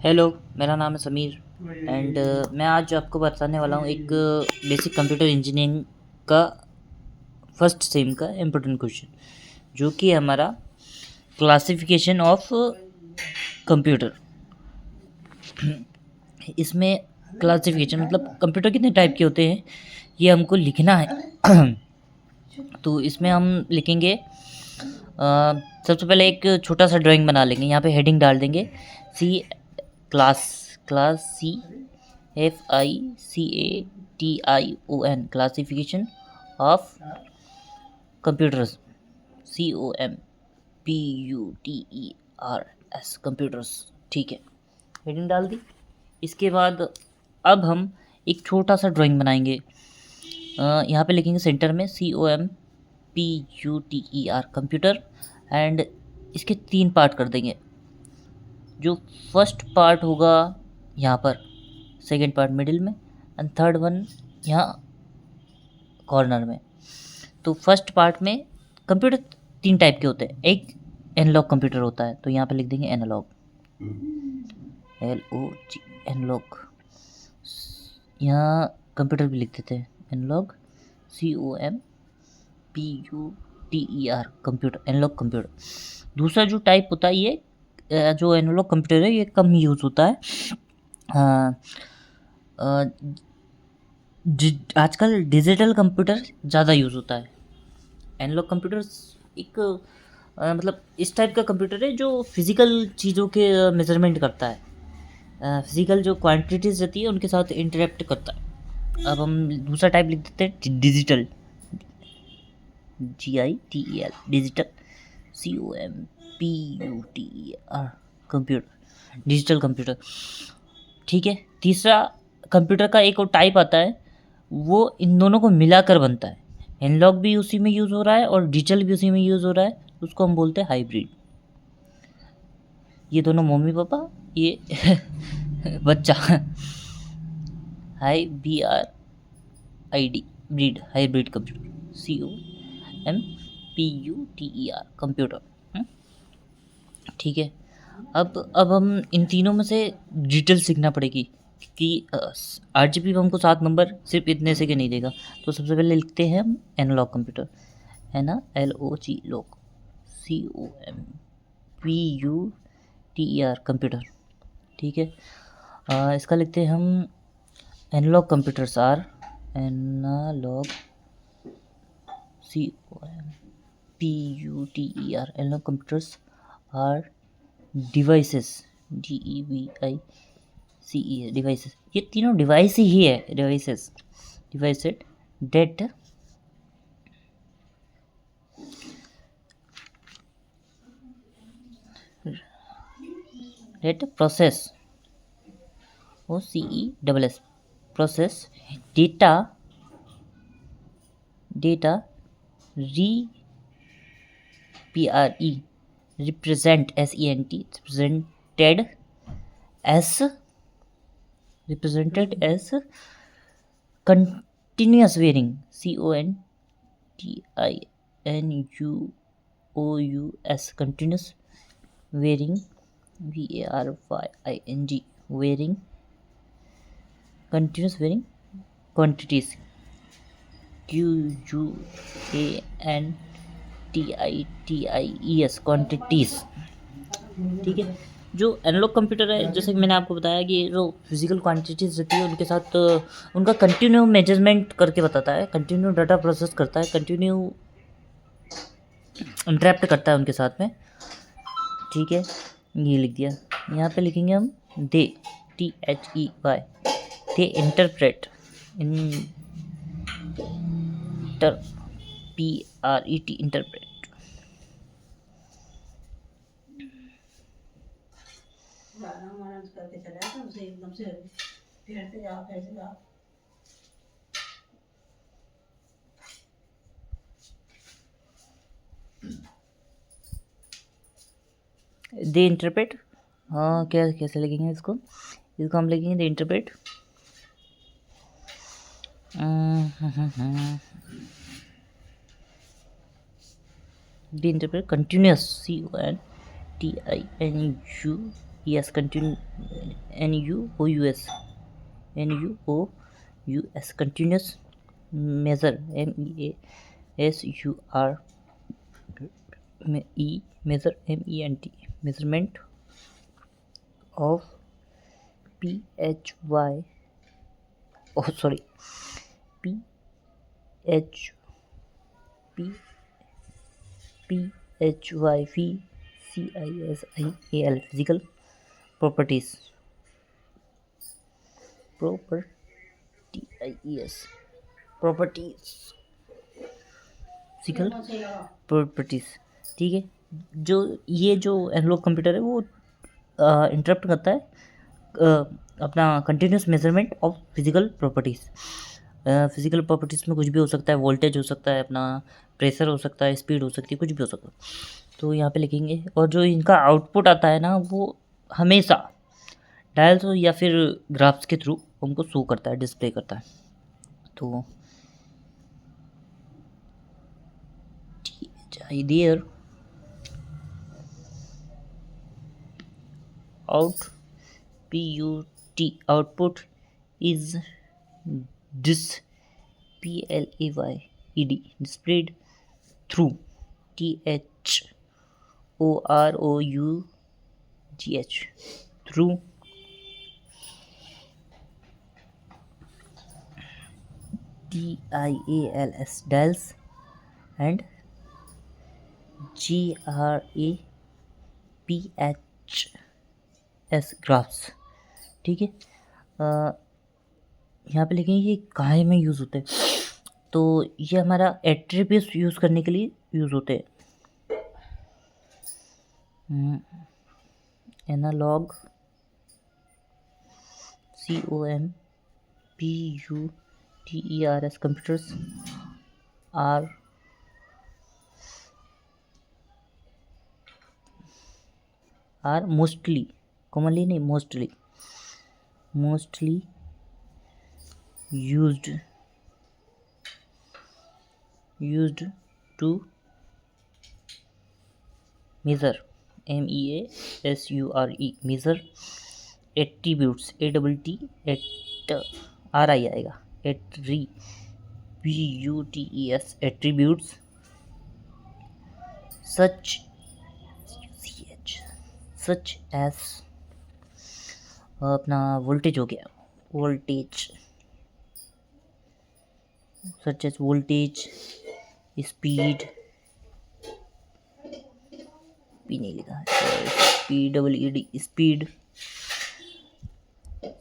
Hello, मेरा नाम है समीर एंड मैं आज आपको बताने वाला हूँ एक बेसिक कंप्यूटर इंजीनियरिंग का फर्स्ट सेम का इम्पोर्टेंट क्वेश्चन, जो कि है हमारा क्लासिफिकेशन ऑफ कंप्यूटर। इसमें क्लासिफिकेशन मतलब कंप्यूटर कितने टाइप के होते हैं ये हमको लिखना है। तो इसमें हम लिखेंगे सबसे पहले एक छोटा सा ड्राइंग बना लेंगे। यहाँ पे हेडिंग डाल देंगे C class class CLASSIFICATION classification of computers COMPUTERS computers. ठीक है, हेडिंग डाल दी। इसके बाद अब हम एक छोटा सा ड्राइंग बनाएंगे। यहाँ पे लिखेंगे सेंटर में COMPUTER कंप्यूटर एंड इसके 3 पार्ट कर देंगे। जो फर्स्ट पार्ट होगा यहाँ पर, सेकंड पार्ट मिडिल में एंड थर्ड वन यहाँ कॉर्नर में। तो फर्स्ट पार्ट में कंप्यूटर 3 टाइप के होते हैं। एक एनालॉग कंप्यूटर होता है, तो यहाँ पे लिख देंगे एनालॉग, LOG एनालॉग। यहाँ कंप्यूटर भी लिख देते हैं analogue, COMPUTER computer, analogue computer. दूसरा जो टाइप होता है ये जो एनालॉग कंप्यूटर है ये कम यूज़ होता है। आजकल डिजिटल कंप्यूटर ज़्यादा यूज़ होता है। एनालॉग कंप्यूटर्स एक मतलब इस टाइप का कंप्यूटर है जो फिज़िकल चीज़ों के मेजरमेंट करता है, फिज़िकल जो क्वांटिटीज़ रहती है उनके साथ इंटरेक्ट करता है। अब हम दूसरा टाइप लिख देते हैं digital, GITEL digital, COMPUTER computer, digital computer. ठीक है, तीसरा कंप्यूटर का एक और टाइप आता है, वो इन दोनों को मिलाकर बनता है। एनालॉग भी उसी में यूज़ हो रहा है और डिजिटल भी उसी में यूज़ हो रहा है, उसको हम बोलते हैं हाइब्रिड। ये दोनों मम्मी पापा, ये बच्चा, HYBRID breed, hybrid computer, COMPUTER computer. ठीक है, अब हम इन तीनों में से डिटेल सीखना पड़ेगी कि RGB हमको 7 नंबर सिर्फ इतने से के नहीं देगा। तो सबसे पहले लिखते हैं हम एनालॉग कंप्यूटर, है ना, LOG लॉग, COMPUTER कंप्यूटर। ठीक है, इसका लिखते हैं हम analogue computers are, analogue COMPUTER analogue computers are devices, DEVICE devices. ये तीनों डिवाइस ही है, devices, devices that process, OCESS process data REPRE represent SENT represented as continuous varying, CONTINUOUS continuous varying, VARYING varying, continuous varying quantities, QUANTITIES quantities। ठीक है, जो analogue computer है, जैसे कि मैंने आपको बताया कि जो फिजिकल क्वांटिटीज़ रहती है उनके साथ उनका कंटिन्यू मेजरमेंट करके बताता है, कंटिन्यू डाटा प्रोसेस करता है, कंटिन्यू इंटरेक्ट करता है उनके साथ में। ठीक है, ये लिख दिया। यहाँ पे लिखेंगे हम they, THEY, they interpret, PRET interpret. They interpret, हाँ क्या कैसे लिखेंगे इसको हम लिखेंगे they interpret, they interpret continuous, CONTINUOUS S NUOUS continuous measure measurement of PHY PH PHYV CISIAL physical properties physical properties. ठीक है, जो एनालॉग कंप्यूटर है वो इंटरप्ट करता है अपना continuous measurement of physical properties. Physical properties में कुछ भी हो सकता है, वोल्टेज हो सकता है, अपना प्रेशर हो सकता है, स्पीड हो सकती है, कुछ भी हो सकता है। तो यहाँ पे लिखेंगे, और जो इनका आउटपुट आता है ना वो हमेशा डायल्स या फिर ग्राफ्स के थ्रू हमको शो करता है, डिस्प्ले करता है। तो there output is this PLAYED displayed through THOROUGH through DIALS dials and GRAPHS graphs. ठीक है, यहाँ पे लिखेंगे ये काहे में यूज़ होते हैं, तो ये हमारा एट्रीब्यूट्स यूज़ करने के लिए यूज़ होते हैं। Analogue COMPUTERS computers are mostly, commonly नहीं, mostly used to measure measure attributes आएगा attributes attributes such as अपना वोल्टेज हो गया, such as voltage, speed, भी नहीं लिखा है, speed,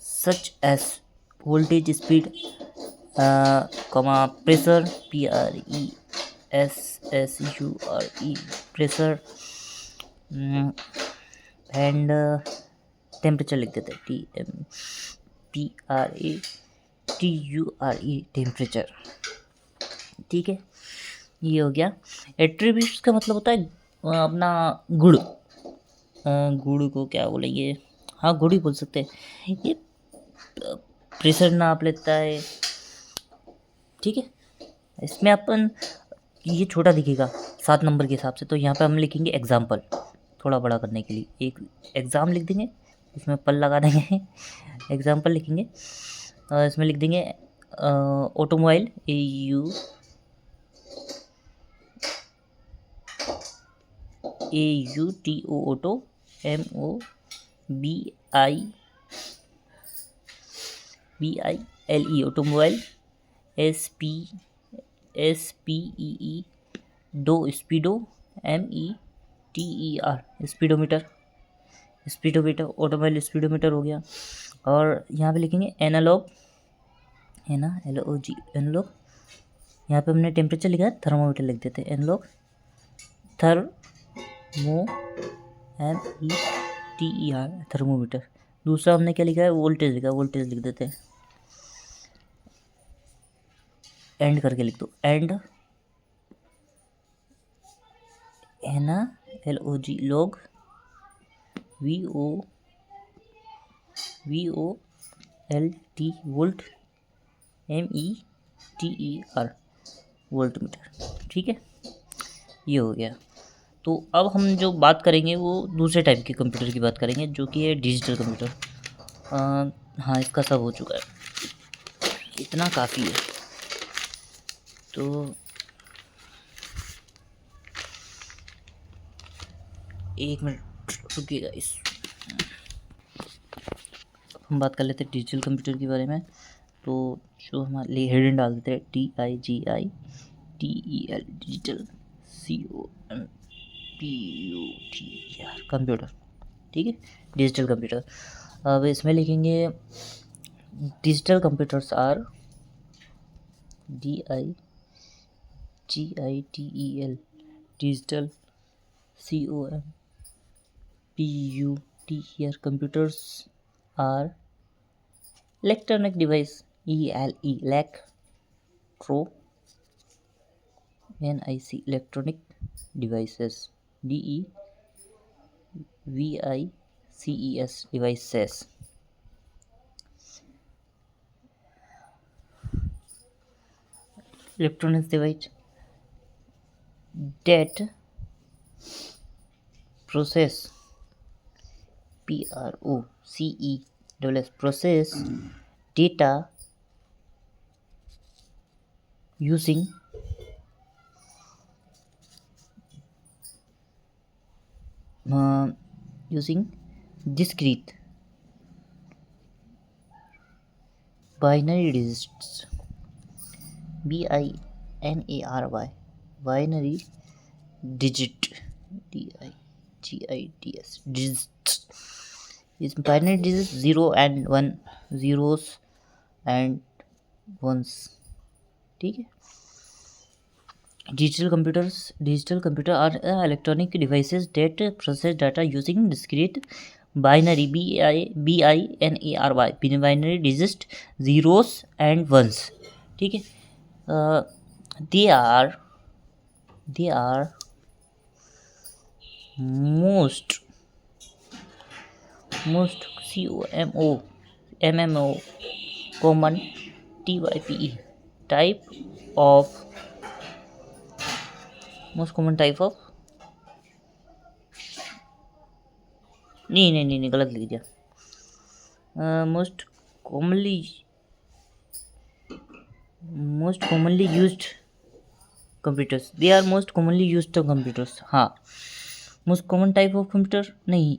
such as voltage, speed, pressure, PRESSURE pressure, and temperature लिख देते हैं, TEMPERATURE टेम्परेचर। ठीक है, ये हो गया। एट्रीब्यूट्स का मतलब होता है अपना गुण को क्या बोलेंगे, हाँ गुण ही बोल सकते हैं। ये प्रेशर नाप लेता है। ठीक है, इसमें अपन ये छोटा दिखेगा 7 नंबर के हिसाब से, तो यहाँ पे हम लिखेंगे एग्जाम्पल, थोड़ा बड़ा करने के लिए एक एग्ज़ाम लिख देंगे, इसमें पल लगा देंगे, एग्जाम्पल लिखेंगे, इसमें लिख देंगे automobile AUTO auto MOBILE automobile SPEE स्पीडो METER speedometer automobile speedometer हो गया। और यहाँ पे लिखेंगे एनालॉग है ना, LOG एनालॉग। यहाँ पे हमने टेम्परेचर लिखा है, थर्मोमीटर लिख देते हैं, एनालॉग METER थर्मोमीटर। दूसरा हमने क्या लिखा है, वोल्टेज लिखा है, वोल्टेज लिख देते हैं, एंड करके लिख दो, एंड है ना, LOG log VOLT volt METER volt meter. ठीक है, ये हो गया। तो अब हम जो बात करेंगे वो दूसरे टाइप के कंप्यूटर की बात करेंगे, जो कि है डिजिटल कंप्यूटर। हाँ, इसका सब हो चुका है, इतना काफ़ी है। तो एक मिनट रुकिएगा, इस हम बात कर लेते हैं डिजिटल कंप्यूटर के बारे में। तो जो हमारे लिए हेडिंग डाल देते हैं DIGITEL, डिजिटल, COMPUTER, कंप्यूटर। ठीक है, डिजिटल कंप्यूटर। अब इसमें लिखेंगे digital computers are DIGITEL, digital, COMPUTER, computers are electronic device, electronic devices, DEVICES, devices. Electronic device that process, process data using discrete binary digits, BINARY, binary digit, DIGITS, digits. Is binary digits 0 and 1, zeros and ones. ठीक है। Digital computer are electronic devices that process data using discrete binary, BINARY, binary digits, zeros and ones. ठीक है। they are most MMO common TYPE type of most common type of नहीं गलत लिख दिया। most commonly used computers, they are most commonly used computers। हाँ, most common type of computer नहीं,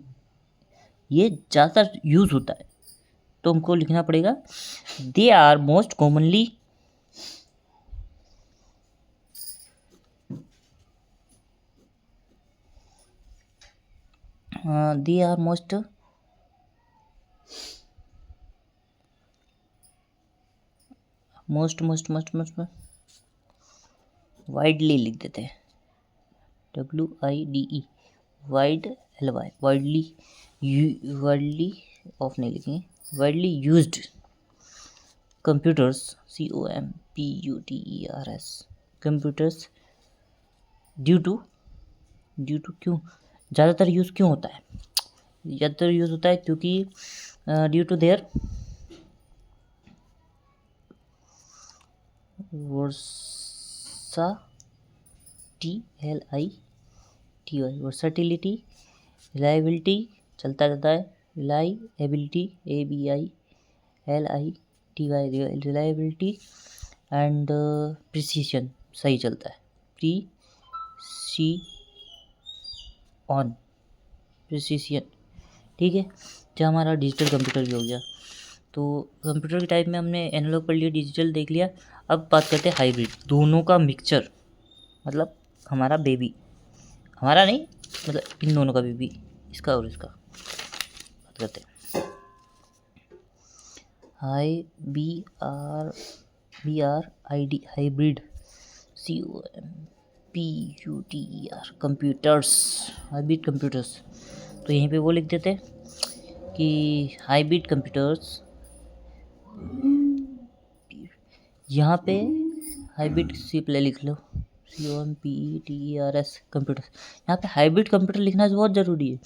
ये ज़्यादा यूज़ होता है, तो हमको लिखना पड़ेगा they are most commonly most widely लिख देते हैं, WIDE, wide, LY, widely of नहीं लिखेंगे, widely used computers, COMPUTERS, computers due to क्यों ज़्यादातर यूज़ क्यों होता है? ज़्यादातर यूज़ होता है क्योंकि ड्यू टू देयर वर्साटिलिटी, रिलायबिलिटी, चलता रहता है, reliability, ABILITY, reliability and precision, सही चलता है, प्रिसीशन। ठीक है, जो हमारा डिजिटल कंप्यूटर भी हो गया। तो कंप्यूटर के टाइप में हमने एनालॉग पढ़ लिया, डिजिटल देख लिया। अब बात करते हैं हाइब्रिड, दोनों का मिक्सचर, मतलब हमारा बेबी, हमारा नहीं, मतलब इन दोनों का बेबी, इसका और इसका बात करते हैं। HYBRID, hybrid, COMPUTER, computers, hybrid computers. तो यहीं पे वो लिख देते हैं कि हाइब्रिड कंप्यूटर्स, यहाँ पे हाइब्रिड सी प्ले लिख लो, COMPUTERS, कंप्यूटर। यहाँ पे हाइब्रिड कंप्यूटर लिखना बहुत ज़रूरी है,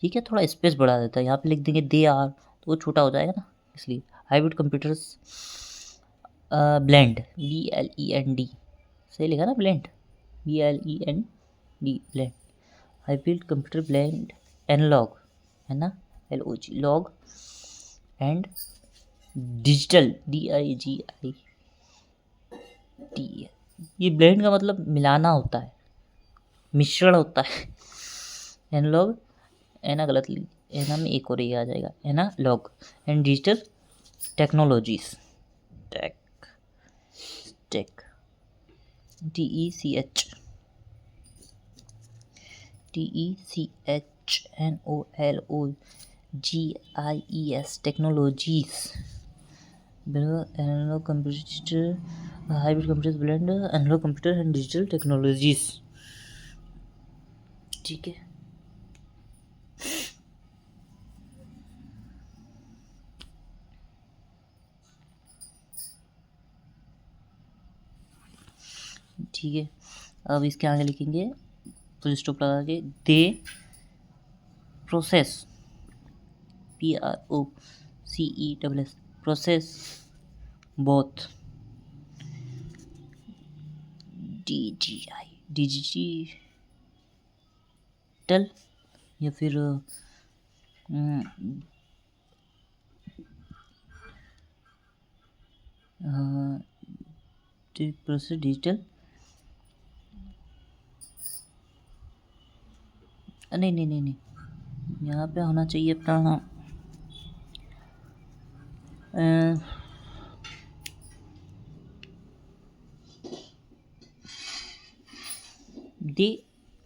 ये क्या थोड़ा स्पेस बढ़ा देता है, यहाँ पे लिख देंगे दे आर तो वो छोटा हो जाएगा ना, इसलिए हाइब्रिड कंप्यूटर्स। ब्लेंड, BLEND, सही लिखा ना, blend, BLEND, blend. Hybrid computer blend analogue है ना, LOG log and digital DIGIT। ये ब्लेंड का मतलब मिलाना होता है, मिश्रण होता है। एनालॉग, एना गलत ली, एना में एक और ये आ जाएगा, analogue and digital technologies, tech tech TECH TECHNOLOGIES technologies, analogue computer, hybrid computer blend analogue computer and digital technologies. ठीक है, ठीक है। अब इसके आगे लिखेंगे फुल स्टॉप लगा के, they process, PROCESS process both digital या फिर प्रोसेस डिजिटल, नहीं नहीं नहीं नहीं, यहाँ पे होना चाहिए अपना दे,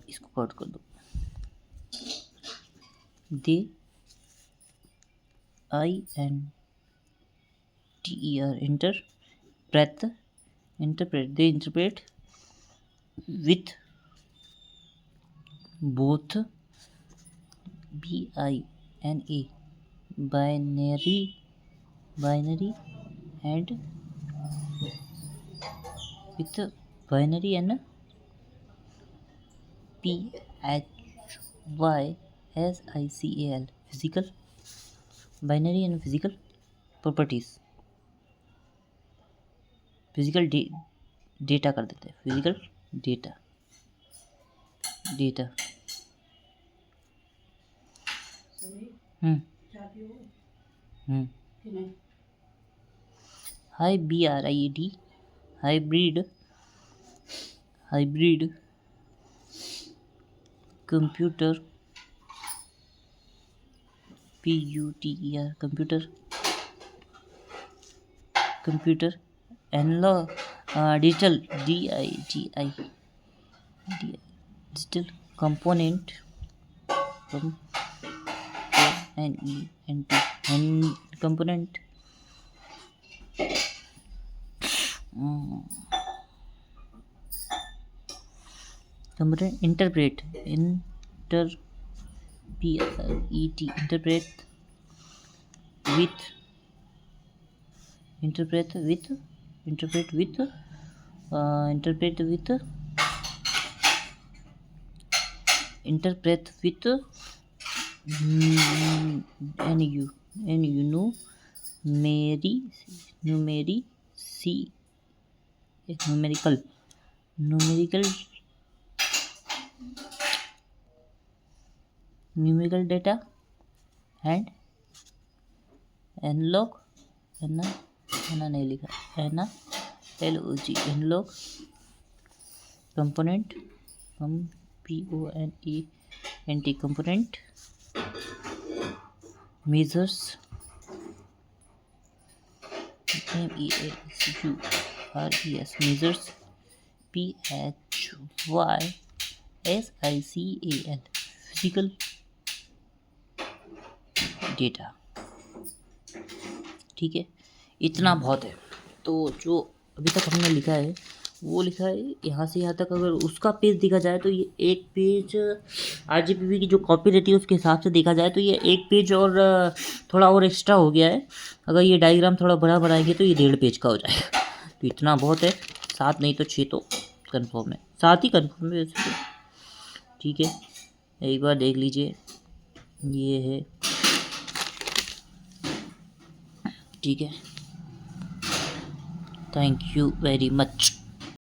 इसको कट कर दो, they INTER interpret, they interpret with both BINA binary and with binary and PHYSICAL physical, binary and physical properties, physical data कर देते हैं, physical data HYBRID hybrid computer, PUTER computer analogue digital digital component component interpret interpret with numerical data and analog नहीं लिखा, LOG analog component component component measures MEASURES measures PHYSICAL physical data. ठीक है, इतना बहुत है। तो जो अभी तक हमने लिखा है वो लिखा है यहाँ से यहाँ तक। अगर उसका पेज देखा जाए तो ये एक पेज RGPP की जो कॉपी रहती है उसके हिसाब से देखा जाए तो ये एक पेज और थोड़ा और एक्स्ट्रा हो गया है। अगर ये डायग्राम थोड़ा बड़ा बनाएंगे तो ये 1.5 पेज का हो जाएगा। तो इतना बहुत है, 7 नहीं तो 6 तो कन्फर्म है, 7 ही कन्फर्म है वैसे तो। ठीक है, एक बार देख लीजिए, ये है। ठीक है, थैंक यू वेरी मच।